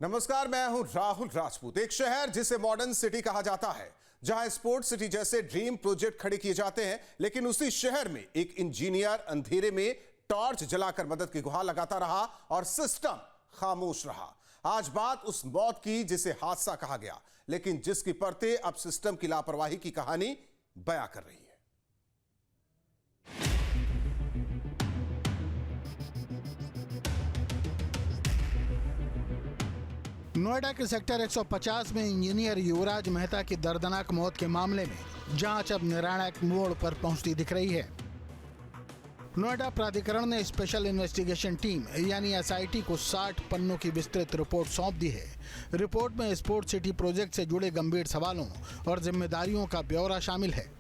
नमस्कार, मैं हूं राहुल राजपूत। एक शहर जिसे मॉडर्न सिटी कहा जाता है, जहां स्पोर्ट्स सिटी जैसे ड्रीम प्रोजेक्ट खड़े किए जाते हैं, लेकिन उसी शहर में एक इंजीनियर अंधेरे में टॉर्च जलाकर मदद की गुहार लगाता रहा और सिस्टम खामोश रहा। आज बात उस मौत की जिसे हादसा कहा गया, लेकिन जिसकी परतें अब सिस्टम की लापरवाही की कहानी बयां कर रही है। नोएडा के सेक्टर 150 में इंजीनियर युवराज मेहता की दर्दनाक मौत के मामले में जांच अब निर्णायक मोड़ पर पहुंचती दिख रही है। नोएडा प्राधिकरण ने स्पेशल इन्वेस्टिगेशन टीम यानी एसआईटी को 60 पन्नों की विस्तृत रिपोर्ट सौंप दी है। रिपोर्ट में स्पोर्ट्स सिटी प्रोजेक्ट से जुड़े गंभीर सवालों और जिम्मेदारियों का ब्यौरा शामिल है।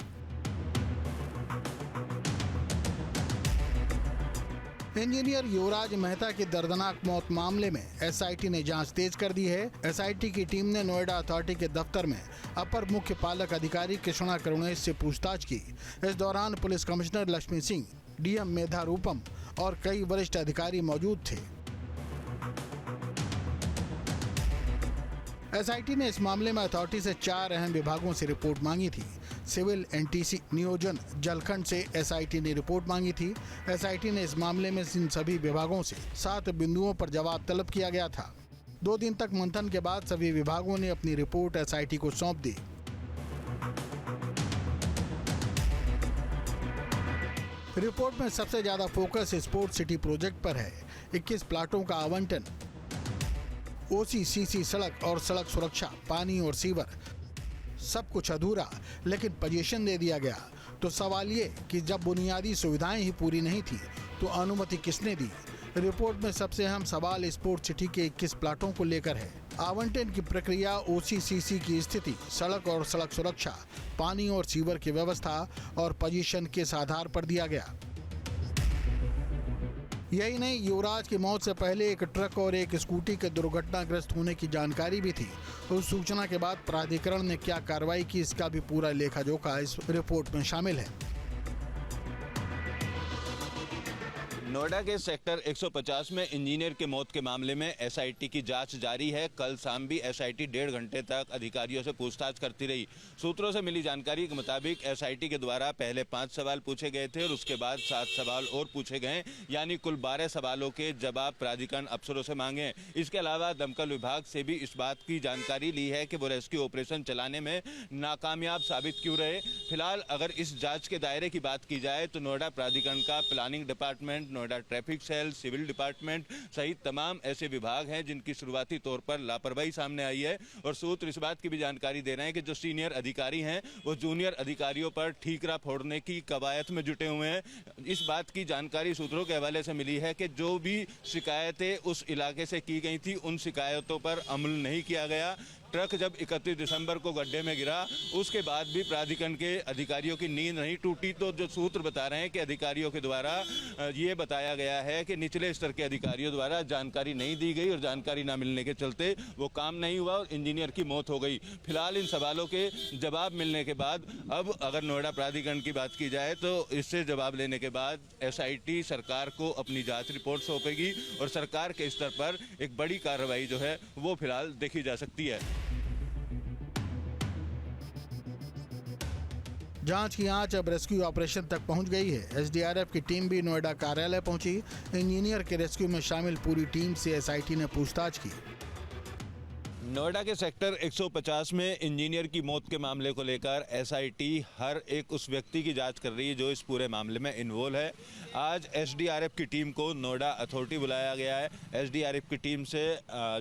इंजीनियर युवराज मेहता की दर्दनाक मौत मामले में एसआईटी ने जांच तेज कर दी है। एसआईटी की टीम ने नोएडा अथॉरिटी के दफ्तर में अपर मुख्य पालक अधिकारी कृष्णा करुणेश से पूछताछ की। इस दौरान police commissioner Lakshmi Singh, DM Medha Roopam और कई वरिष्ठ अधिकारी मौजूद थे। एसआईटी ने इस मामले में अथॉरिटी से 4 अहम विभागों से रिपोर्ट मांगी थी। सिविल, एनटीसी, नियोजन, जलखंड से एसआईटी ने रिपोर्ट मांगी थी। एसआईटी ने इस मामले में इन सभी विभागों से 7 बिंदुओं पर जवाब तलब किया गया था। 2 दिन तक मंथन के बाद सभी विभागों ने अपनी रिपोर्ट एसआईटी को सौंप दी। रिपोर्ट में सबसे ज्यादा फोकस स्पोर्ट्स सिटी प्रोजेक्ट पर है। 21 प्लाटों का आवंटन, ओसीसीसी सड़क और सड़क सुरक्षा, पानी और सीवर, सब कुछ अधूरा, लेकिन पोजीशन दे दिया गया। तो सवाल ये कि जब बुनियादी सुविधाएं ही पूरी नहीं थी तो अनुमति किसने दी? रिपोर्ट में सबसे अहम सवाल स्पोर्ट्स सिटी के 21 प्लाटों को लेकर है। आवंटन की प्रक्रिया, ओसीसीसी की स्थिति, सड़क और सड़क सुरक्षा, पानी और सीवर की व्यवस्था और पोजीशन किस आधार पर दिया गया। यही नहीं, युवराज की मौत से पहले एक ट्रक और एक स्कूटी के दुर्घटनाग्रस्त होने की जानकारी भी थी। उस सूचना के बाद प्राधिकरण ने क्या कार्रवाई की, इसका भी पूरा लेखा जोखा इस रिपोर्ट में शामिल है। नोएडा के सेक्टर 150 में इंजीनियर के मौत के मामले में एसआईटी की जांच जारी है। कल शाम भी एसआईटी 1.5 घंटे तक अधिकारियों से पूछताछ करती रही। सूत्रों से मिली जानकारी के मुताबिक एसआईटी के द्वारा पहले 5 सवाल पूछे गए थे और उसके बाद 7 सवाल और पूछे गए, यानी कुल 12 सवालों के जवाब प्राधिकरण अफसरों से मांगे। इसके अलावा दमकल विभाग से भी इस बात की जानकारी ली है कि वो रेस्क्यू ऑपरेशन चलाने में नाकामयाब साबित क्यों रहे। फिलहाल अगर इस जाँच के दायरे की बात की जाए तो नोएडा प्राधिकरण का planning department, Noida traffic cell, civil department सहित तमाम ऐसे विभाग हैं जिनकी शुरुआती तौर पर लापरवाही सामने आई है। और सूत्र इस बात की भी जानकारी दे रहे हैं कि जो सीनियर अधिकारी हैं वो जूनियर अधिकारियों पर ठीकरा फोड़ने की कवायद में जुटे हुए हैं। इस बात की जानकारी सूत्रों के हवाले से मिली है कि जो भी शिकायतें उस इलाके से की गई थी उन शिकायतों पर अमल नहीं किया गया। ट्रक जब 31 दिसंबर को गड्ढे में गिरा उसके बाद भी प्राधिकरण के अधिकारियों की नींद नहीं टूटी। तो जो सूत्र बता रहे हैं कि अधिकारियों के द्वारा ये बताया गया है कि निचले स्तर के अधिकारियों द्वारा जानकारी नहीं दी गई और जानकारी ना मिलने के चलते वो काम नहीं हुआ और इंजीनियर की मौत हो गई। फिलहाल इन सवालों के जवाब मिलने के बाद अब अगर नोएडा प्राधिकरण की बात की जाए तो इससे जवाब लेने के बाद एसआईटी सरकार को अपनी जाँच रिपोर्ट सौंपेगी और सरकार के स्तर पर एक बड़ी कार्रवाई जो है वो फिलहाल देखी जा सकती है। जांच की आंच अब रेस्क्यू ऑपरेशन तक पहुंच गई है। एसडीआरएफ की टीम भी नोएडा कार्यालय पहुंची। इंजीनियर के रेस्क्यू में शामिल पूरी टीम से एसआईटी ने पूछताछ की। नोएडा के सेक्टर 150 में इंजीनियर की मौत के मामले को लेकर एसआईटी हर एक उस व्यक्ति की जांच कर रही है जो इस पूरे मामले में इन्वॉल्व है। आज एसडीआरएफ की टीम को नोएडा अथॉरिटी बुलाया गया है। एसडीआरएफ की टीम से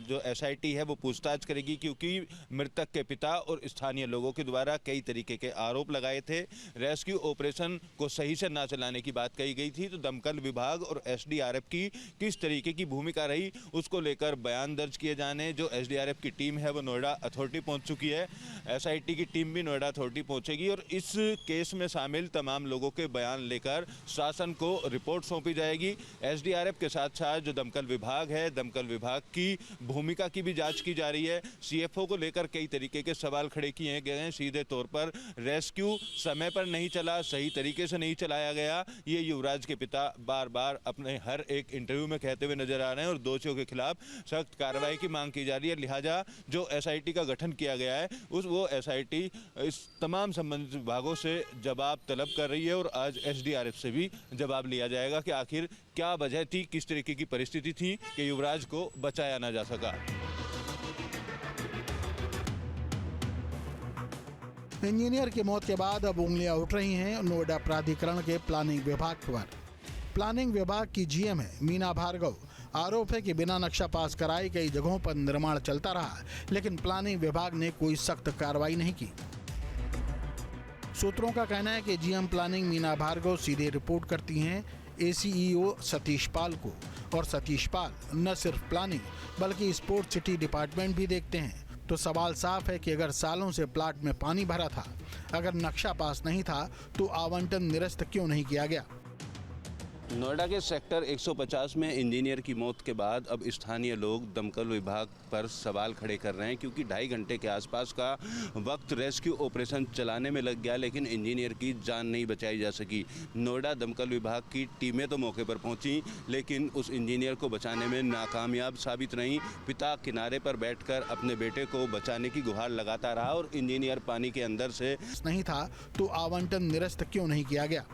जो एसआईटी है वो पूछताछ करेगी, क्योंकि मृतक के पिता और स्थानीय लोगों के द्वारा कई तरीके के आरोप लगाए थे। रेस्क्यू ऑपरेशन को सही से ना चलाने की बात कही गई थी। तो दमकल विभाग और एसडीआरएफ की किस तरीके की भूमिका रही उसको लेकर बयान दर्ज किए जाने, जो एसडीआरएफ की टीम है वो नोएडा अथॉरिटी पहुंच चुकी है। एसआईटी की टीम भी नोएडा अथॉरिटी पहुंचेगी और इस केस में शामिल तमाम लोगों के बयान लेकर शासन को रिपोर्ट सौंपी जाएगी। एसडीआरएफ के साथ साथ जो दमकल विभाग है, दमकल विभाग की भूमिका की भी जांच की जा रही है। सीएफओ को लेकर कई तरीके के सवाल खड़े किए गए हैं। सीधे तौर पर रेस्क्यू समय पर नहीं चला, सही तरीके से नहीं चलाया गया, ये युवराज के पिता बार बार अपने हर एक इंटरव्यू में कहते हुए नजर आ रहे हैं और दोषियों के खिलाफ सख्त कार्रवाई की मांग की जा रही है। लिहाजा जो एसआईटी का गठन किया गया है वो एसआईटी इस तमाम संबंधित विभागों से जवाब तलब कर रही है और आज एसडीआरएफ से भी जवाब लिया जाएगा कि आखिर क्या वजह थी, किस तरीके की परिस्थिति थी कि युवराज को बचाया ना जा सका। इंजीनियर की मौत के बाद अब उंगलियां उठ रही हैं नोएडा प्राधिकरण के प्लानिंग विभाग पर। प्लानिंग विभाग की जीएम है मीना भार्गव। आरोप है कि बिना नक्शा पास कराए कई जगहों पर निर्माण चलता रहा, लेकिन प्लानिंग विभाग ने कोई सख्त कार्रवाई नहीं की। सूत्रों का कहना है कि जीएम प्लानिंग मीना भार्गव सीधे रिपोर्ट करती हैं एसीईओ सतीश पाल को, और सतीश पाल न सिर्फ प्लानिंग बल्कि स्पोर्ट्स सिटी डिपार्टमेंट भी देखते हैं। तो सवाल साफ है कि अगर सालों से प्लाट में पानी भरा था, अगर नक्शा पास नहीं था, तो आवंटन निरस्त क्यों नहीं किया गया? नोएडा के सेक्टर 150 में इंजीनियर की मौत के बाद अब स्थानीय लोग दमकल विभाग पर सवाल खड़े कर रहे हैं, क्योंकि 2.5 घंटे के आसपास का वक्त रेस्क्यू ऑपरेशन चलाने में लग गया, लेकिन इंजीनियर की जान नहीं बचाई जा सकी। नोएडा दमकल विभाग की टीमें तो मौके पर पहुंची, लेकिन उस इंजीनियर को बचाने में नाकामयाब साबित रहीं। पिता किनारे पर बैठकर अपने बेटे को बचाने की गुहार लगाता रहा और इंजीनियर पानी के अंदर से नहीं था तो आवंटन निरस्त क्यों नहीं किया गया?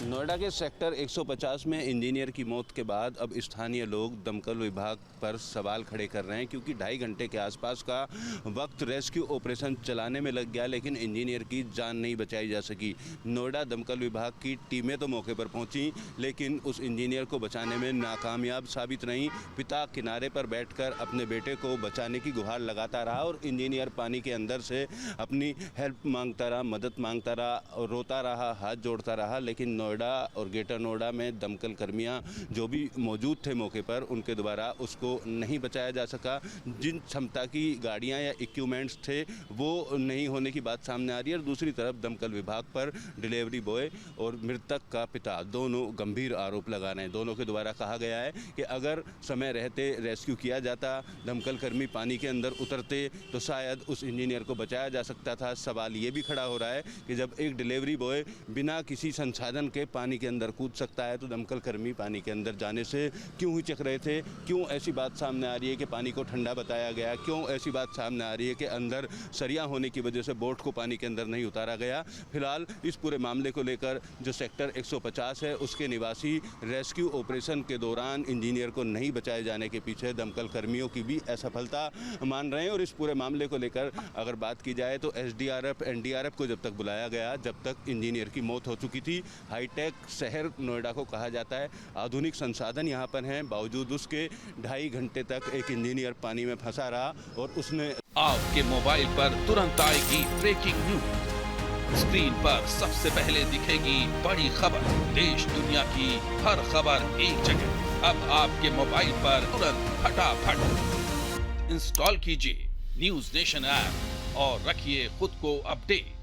नोएडा के सेक्टर 150 में इंजीनियर की मौत के बाद अब स्थानीय लोग दमकल विभाग पर सवाल खड़े कर रहे हैं, क्योंकि 2.5 घंटे के आसपास का वक्त रेस्क्यू ऑपरेशन चलाने में लग गया, लेकिन इंजीनियर की जान नहीं बचाई जा सकी। नोएडा दमकल विभाग की टीमें तो मौके पर पहुंची, लेकिन उस इंजीनियर को बचाने में नाकामयाब साबित रहीं। पिता किनारे पर बैठकर अपने बेटे को बचाने की गुहार लगाता रहा और इंजीनियर पानी के अंदर से अपनी हेल्प मांगता रहा, मदद मांगता रहा और रोता रहा, हाथ जोड़ता रहा। लेकिन नोएडा और ग्रेटर नोएडा में दमकल कर्मियां जो भी मौजूद थे मौके पर, उनके द्वारा उसको नहीं बचाया जा सका। जिन क्षमता की गाड़ियां या इक्विपमेंट्स थे वो नहीं होने की बात सामने आ रही है। और दूसरी तरफ दमकल विभाग पर डिलीवरी बॉय और मृतक का पिता दोनों गंभीर आरोप लगा रहे हैं। दोनों के द्वारा कहा गया है कि अगर समय रहते रेस्क्यू किया जाता, दमकल कर्मी पानी के अंदर उतरते, तो शायद उस इंजीनियर को बचाया जा सकता था। सवाल ये भी खड़ा हो रहा है कि जब एक डिलीवरी बॉय बिना किसी संसाधन के पानी के अंदर कूद सकता है, तो दमकल कर्मी पानी के अंदर जाने से क्यों हिचक रहे थे? क्यों ऐसी बात सामने आ रही है कि पानी को ठंडा बताया गया? क्यों ऐसी बात सामने आ रही है कि अंदर सरिया होने की वजह से बोट को पानी के अंदर नहीं उतारा गया? फिलहाल इस पूरे मामले को लेकर जो सेक्टर 150 है उसके निवासी रेस्क्यू ऑपरेशन के दौरान इंजीनियर को नहीं बचाए जाने के पीछे दमकल कर्मियों की भी असफलता मान रहे हैं। और इस पूरे मामले को लेकर अगर बात की जाए तो एसडीआरएफ, एनडीआरएफ को जब तक बुलाया गया, जब तक इंजीनियर की मौत हो चुकी थी। हाईटेक शहर नोएडा को कहा जाता है, आधुनिक संसाधन यहाँ पर हैं, बावजूद उसके 2.5 घंटे तक एक इंजीनियर पानी में फंसा रहा और उसने आपके मोबाइल पर तुरंत आएगी ब्रेकिंग न्यूज। स्क्रीन पर सबसे पहले दिखेगी बड़ी खबर, देश दुनिया की हर खबर एक जगह। अब आपके मोबाइल पर तुरंत फटाफट इंस्टॉल कीजिए न्यूज नेशन ऐप और रखिए खुद को अपडेट।